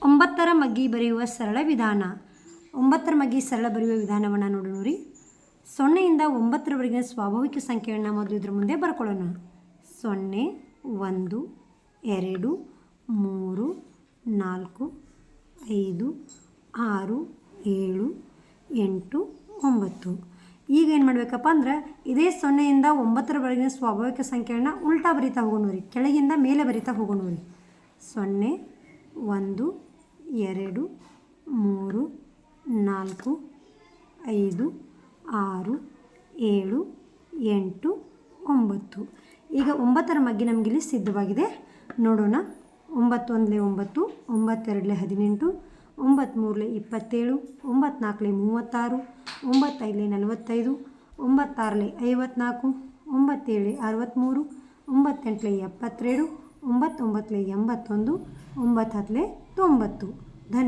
9ರ ಮಗ್ಗಿ ಬರೆಯುವ ಸರಳ ವಿಧಾನ. 9ರ ಮಗ್ಗಿ ಸರಳ ಬರೆಯುವ ವಿಧಾನವನ್ನು ನೋಡೋಣ. 0ಯಿಂದ 9ರವರೆಗಿನ ಸ್ವಾಭಾವಿಕ ಸಂಖ್ಯೆಯನ್ನು ಮೊದಲು ಇದ್ರ ಮುಂದೆ ಬರ್ಕೊಳ್ಳೋಣ. 0, 1, 2, 3, 4, 5, 6, 7, 8, 9. ಈಗ ಏನು ಮಾಡಬೇಕಪ್ಪ ಅಂದ್ರೆ ಇದೇ 0ಯಿಂದ 9ರವರೆಗಿನ ಸ್ವಾಭಾವಿಕ ಸಂಖ್ಯೆಯನ್ನು ಉಲ್ಟಾ ಬರಿತಾ ಹೋಗೋಣ ರೀ. ಕೆಳಗಿಂದ ಮೇಲೆ ಬರಿತಾ ಹೋಗೋಣ ರೀ. 0, 1, 2, 3, 4, 5, 6, 7, 8, 9. ಈಗ 9ರ ಮಗ್ಗಿ ನಮಗಿಲ್ಲಿ ಸಿದ್ಧವಾಗಿದೆ. ನೋಡೋಣ. 9 1 9, 9 2 18, 9 3 27, 9 4 36, 9 5 45, 9 6 54, 9 7 63, 9 8 72, 9 9 81, 9 10 90. ಧನ್ಯವಾದ.